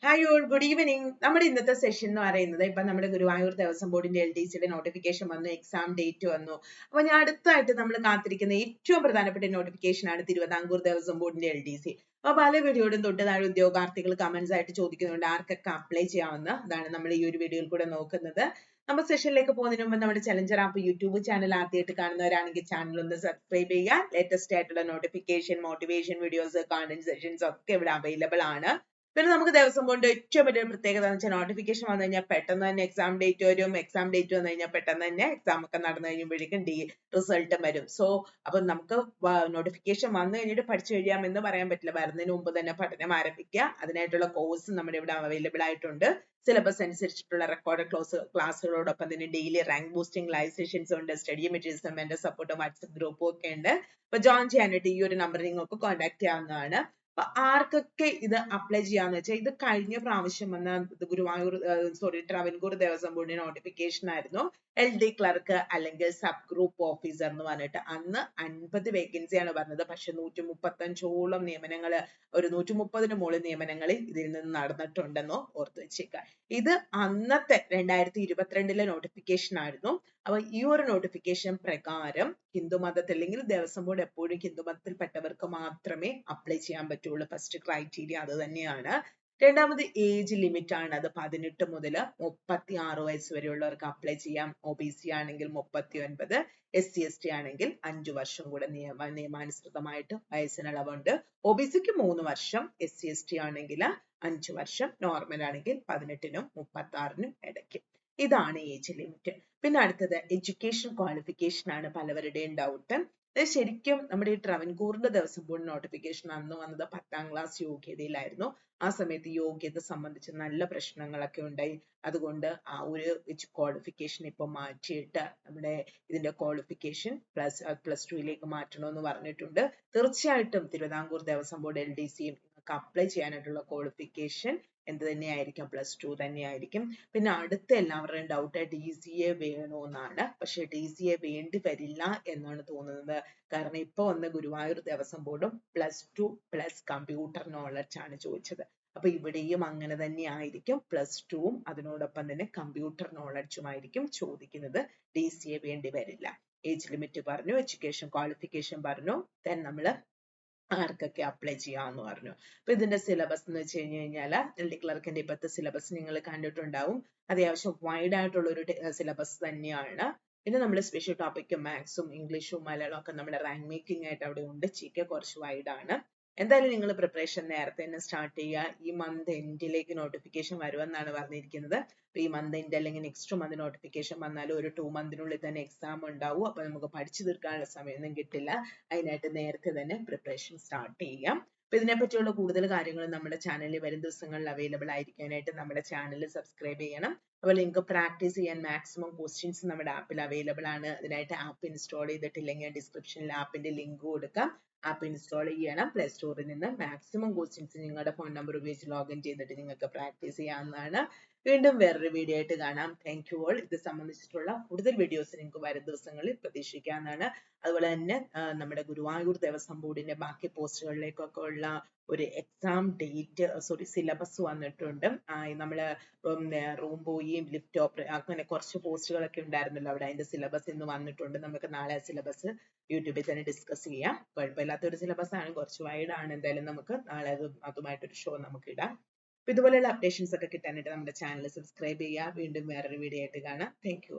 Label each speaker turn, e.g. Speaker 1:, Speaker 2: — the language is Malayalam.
Speaker 1: Hi all good evening. നമ്മുടെ ഇന്നത്തെ സെഷൻ എന്ന് പറയുന്നത് ഇപ്പൊ നമ്മുടെ ഗുരുവായൂർ ദേവസ്വം ബോർഡിന്റെ LDCയുടെ നോട്ടിഫിക്കേഷൻ വന്നു, എക്സാം ഡേറ്റ് വന്നു. അപ്പൊ ഞാൻ അടുത്തായിട്ട് നമ്മൾ കാത്തിരിക്കുന്ന ഏറ്റവും പ്രധാനപ്പെട്ട നോട്ടിഫിക്കേഷൻ ആണ് തിരുവിതാംകൂർ ദേവസ്വം ബോർഡിന്റെ LDC. അപ്പൊ പല വീഡിയോയിലും തൊട്ട് താഴെ ഉദ്യോഗാർത്ഥികൾ കമന്റ്സ് ആയിട്ട് ചോദിക്കുന്നുണ്ട് ആർക്കൊക്കെ അപ്ലൈ ചെയ്യാവുന്ന. അതാണ് നമ്മൾ ഈ ഒരു വീഡിയോയിൽ കൂടെ നോക്കുന്നത്. നമ്മൾ സെഷനിലേക്ക് പോകുന്നതിന് മുമ്പ് നമ്മുടെ ചലഞ്ചർ ആപ്പ് യൂട്യൂബ് ചാനൽ ആദ്യമായിട്ട് കാണുന്നവരാണെങ്കിൽ ചാനൽ ഒന്ന് സബ്സ്ക്രൈബ് ചെയ്യുക. ലേറ്റസ്റ്റ് ആയിട്ടുള്ള notification, motivation videos, content sessions ഒക്കെ ഇവിടെ അവൈലബിൾ ആണ്. പിന്നെ നമുക്ക് ദേവസ്വം ബോർഡിന്റെ ഏറ്റവും വലിയ പ്രത്യേകത എന്ന് വെച്ചാൽ നോട്ടിഫിക്കേഷൻ വന്നു കഴിഞ്ഞാൽ പെട്ടെന്ന് തന്നെ എക്സാം ഡേറ്റ് വരും. എക്സാം ഡേറ്റ് വന്നു കഴിഞ്ഞാൽ പെട്ടെന്ന് തന്നെ എക്സാം ഒക്കെ നടന്നു കഴിയുമ്പോഴേക്കും റിസൾട്ടും വരും. അപ്പൊ നമുക്ക് നോട്ടിഫിക്കേഷൻ വന്നു കഴിഞ്ഞിട്ട് പഠിച്ചു കഴിയാമെന്ന് പറയാൻ പറ്റില്ല. വരുന്നതിന് മുമ്പ് തന്നെ പഠനം ആരംഭിക്കുക. അതിനായിട്ടുള്ള കോഴ്സ് നമ്മുടെ ഇവിടെ അവൈലബിൾ ആയിട്ടുണ്ട്. സിലബസ് അനുസരിച്ചിട്ടുള്ള റെക്കോർഡ് ക്ലാസ്സുകളോടൊപ്പം തന്നെ daily rank boosting live sessions ഉണ്ട്. സ്റ്റഡി മെറ്റീരിയൽസും എന്റെ സപ്പോർട്ടും വാട്സ്ആപ്പ് ഗ്രൂപ്പും ഒക്കെ ഉണ്ട്. അപ്പൊ ജോയിൻ ചെയ്യാനായിട്ട് ഈ ഒരു നമ്പർ നിങ്ങൾക്ക് കോൺടാക്ട് ചെയ്യാവുന്നതാണ്. അപ്പൊ ആർക്കൊക്കെ ഇത് അപ്ലൈ ചെയ്യാന്ന് വെച്ചാൽ ഇത് കഴിഞ്ഞ പ്രാവശ്യം വന്ന ട്രാവൻകൂർ ദേവസ്വം ബോർഡിന്റെ നോട്ടിഫിക്കേഷൻ ആയിരുന്നു. LD ക്ലർക്ക് അല്ലെങ്കിൽ സബ് ഗ്രൂപ്പ് ഓഫീസർ എന്ന് പറഞ്ഞിട്ട് അന്ന് 50 വേക്കൻസിയാണ് പറഞ്ഞത്. പക്ഷെ 135ഓളം നിയമനങ്ങൾ, ഒരു 130ന് മുകളിൽ നിയമനങ്ങൾ ഇതിൽ നിന്ന് നടന്നിട്ടുണ്ടെന്നോ ഓർത്ത് വെച്ചേക്കുക. ഇത് അന്നത്തെ 2022 നോട്ടിഫിക്കേഷൻ ആയിരുന്നു. അപ്പൊ ഈ ഒരു നോട്ടിഫിക്കേഷൻ പ്രകാരം ഹിന്ദുമതത്തിൽ അല്ലെങ്കിൽ ദേവസ്വം ബോർഡ് എപ്പോഴും ഹിന്ദുമതത്തിൽപ്പെട്ടവർക്ക് മാത്രമേ അപ്ലൈ ചെയ്യാൻ പറ്റുള്ളൂ. ഫസ്റ്റ് ക്രൈറ്റീരിയ അത് തന്നെയാണ്. രണ്ടാമത് ഏജ് ലിമിറ്റ് ആണ്. അത് 18 മുതൽ 36 വയസ്സ് വരെയുള്ളവർക്ക് അപ്ലൈ ചെയ്യാം. OBC ആണെങ്കിൽ 39, SC/ST ആണെങ്കിൽ 5 വർഷം കൂടെ നിയമാനുസൃതമായിട്ട് വയസ്സിനളവുണ്ട്. OBCക്ക് 3 വർഷം, SC/ST ആണെങ്കിൽ 5 വർഷം, നോർമൽ ആണെങ്കിൽ 18നും 36നും ഇടയ്ക്ക്. ഇതാണ് ഏജ് ലിമിറ്റ്. പിന്നെ അടുത്തത് എഡ്യൂക്കേഷൻ ക്വാളിഫിക്കേഷൻ ആണ് പലവരുടെയും ഡൗട്ട്. ശരിക്കും നമ്മുടെ ഈ ട്രാവൻകൂറിന്റെ ദേവസ്വം ബോർഡ് നോട്ടിഫിക്കേഷൻ അന്ന് വന്നത് 10ാം ക്ലാസ് യോഗ്യതയിലായിരുന്നു. ആ സമയത്ത് യോഗ്യത സംബന്ധിച്ച് നല്ല പ്രശ്നങ്ങളൊക്കെ ഉണ്ടായി. അതുകൊണ്ട് ആ ഒരു ക്വാളിഫിക്കേഷൻ ഇപ്പൊ മാറ്റിയിട്ട് നമ്മുടെ ഇതിന്റെ ക്വാളിഫിക്കേഷൻ പ്ലസ് 2ലേക്ക് മാറ്റണമെന്ന് പറഞ്ഞിട്ടുണ്ട്. തീർച്ചയായിട്ടും തിരുവിതാംകൂർ ദേവസ്വം ബോർഡ് LDC നിങ്ങൾക്ക് അപ്ലൈ ചെയ്യാനായിട്ടുള്ള ക്വാളിഫിക്കേഷൻ എന്ത് തന്നെയായിരിക്കും? +2 തന്നെയായിരിക്കും. പിന്നെ അടുത്ത എല്ലാവരുടെയും ഡൗട്ട് DCA വേണോന്നാണ്. പക്ഷെ DCA വേണ്ടി വരില്ല എന്നാണ് തോന്നുന്നത്. കാരണം ഇപ്പൊ വന്ന ഗുരുവായൂർ ദേവസ്വം ബോർഡും +2 പ്ലസ് കമ്പ്യൂട്ടർ നോളജ് ആണ് ചോദിച്ചത്. അപ്പൊ ഇവിടെയും അങ്ങനെ തന്നെ ആയിരിക്കും. +2ഉം അതിനോടൊപ്പം തന്നെ കമ്പ്യൂട്ടർ നോളജും ആയിരിക്കും ചോദിക്കുന്നത്. DCA വേണ്ടി വരില്ല. ഏജ് ലിമിറ്റ് പറഞ്ഞു, എഡ്യൂക്കേഷൻ ക്വാളിഫിക്കേഷൻ പറഞ്ഞു, ദെൻ നമ്മള് ആർക്കൊക്കെ അപ്ലൈ ചെയ്യാമെന്ന് പറഞ്ഞു. അപ്പൊ ഇതിന്റെ സിലബസ് എന്ന് വെച്ച് കഴിഞ്ഞാൽ LD ക്ലർക്കിന്റെ ഇപ്പോഴത്തെ സിലബസ് നിങ്ങൾ കണ്ടിട്ടുണ്ടാവും. അത്യാവശ്യം വൈഡ് ആയിട്ടുള്ള ഒരു സിലബസ് തന്നെയാണ്. പിന്നെ നമ്മൾ സ്പെഷ്യൽ ടോപ്പിക് മാത്സും ഇംഗ്ലീഷും മലയാളം ഒക്കെ നമ്മുടെ റാങ്ക് മേക്കിംഗ് ആയിട്ട് അവിടെ ഉണ്ട്. GK കുറച്ച് വൈഡ് ആണ്. എന്തായാലും നിങ്ങൾ പ്രിപ്പറേഷൻ നേരത്തെ തന്നെ സ്റ്റാർട്ട് ചെയ്യുക. ഈ മന്ത് എൻഡിലേക്ക് നോട്ടിഫിക്കേഷൻ വരുമെന്നാണ് പറഞ്ഞിരിക്കുന്നത്. അപ്പൊ ഈ മന്ത് എൻഡ് അല്ലെങ്കിൽ നെക്സ്റ്റ് മന്ത് നോട്ടിഫിക്കേഷൻ വന്നാലും ഒരു 2 മന്തിനുള്ളിൽ തന്നെ എക്സാം ഉണ്ടാവും. അപ്പൊ നമുക്ക് പഠിച്ചു തീർക്കാനുള്ള സമയമൊന്നും കിട്ടില്ല. അതിനായിട്ട് നേരത്തെ തന്നെ പ്രിപ്പറേഷൻ സ്റ്റാർട്ട് ചെയ്യാം. അപ്പൊ ഇതിനെ പറ്റിയുള്ള കൂടുതൽ കാര്യങ്ങൾ നമ്മുടെ ചാനലിൽ വരും ദിവസങ്ങളിൽ അവൈലബിൾ ആയിരിക്കാനായിട്ട് നമ്മുടെ ചാനൽ സബ്സ്ക്രൈബ് ചെയ്യണം. അതുപോലെ നിങ്ങൾക്ക് പ്രാക്ടീസ് ചെയ്യാൻ മാക്സിമം ക്വസ്റ്റ്യൻസ് നമ്മുടെ ആപ്പിൽ അവൈലബിൾ ആണ്. അതിനായിട്ട് ആപ്പ് ഇൻസ്റ്റാൾ ചെയ്തിട്ടില്ലെങ്കിൽ ഡിസ്ക്രിപ്ഷനിൽ ആപ്പിന്റെ ലിങ്ക് കൊടുക്കാം. ആപ്പ് ഇൻസ്റ്റാൾ ചെയ്യണം. പ്ലേ സ്റ്റോറിൽ നിന്ന് മാക്സിമം ക്വസ്റ്റ്യൻസ് നിങ്ങളുടെ ഫോൺ നമ്പർ ഉപയോഗിച്ച് ലോഗിൻ ചെയ്തിട്ട് നിങ്ങൾക്ക് പ്രാക്ടീസ് ചെയ്യാവുന്നതാണ്. വീണ്ടും വേറൊരു വീഡിയോ ആയിട്ട് കാണാം. Thank you all. ഇത് സംബന്ധിച്ചിട്ടുള്ള കൂടുതൽ വീഡിയോസ് നിങ്ങൾക്ക് വരും ദിവസങ്ങളിൽ പ്രതീക്ഷിക്കാവുന്നതാണ്. അതുപോലെ തന്നെ നമ്മുടെ ഗുരുവായൂർ ദേവസ്വം ബോർഡിന്റെ ബാക്കി പോസ്റ്റുകളിലേക്കൊക്കെ ഉള്ള ഒരു എക്സാം ഡേറ്റ് സിലബസ് വന്നിട്ടുണ്ട്. നമ്മള് റൂം ബോയിയും ലിഫ്റ്റ് ഓപ്പറേറ്റർ അങ്ങനെ കുറച്ച് പോസ്റ്റുകളൊക്കെ ഉണ്ടായിരുന്നല്ലോ അവിടെ. അതിന്റെ സിലബസ് ഇന്ന് വന്നിട്ടുണ്ട്. നമുക്ക് നാളെ സിലബസ് യൂട്യൂബിൽ തന്നെ ഡിസ്കസ് ചെയ്യാം. കുഴപ്പമില്ലാത്തൊരു സിലബസ് ആണ്, കുറച്ച് വൈഡ് ആണ്. എന്തായാലും നമുക്ക് നാളെ അതുമായിട്ടൊരു ഷോ നമുക്ക് ഇടാം. അപ്പൊ ഇതുപോലെയുള്ള അപ്ഡേഷൻസ് ഒക്കെ കിട്ടാനായിട്ട് നമ്മുടെ ചാനൽ സബ്സ്ക്രൈബ് ചെയ്യുക. വീണ്ടും വേറൊരു വീഡിയോ ആയിട്ട് കാണാം. Thank you.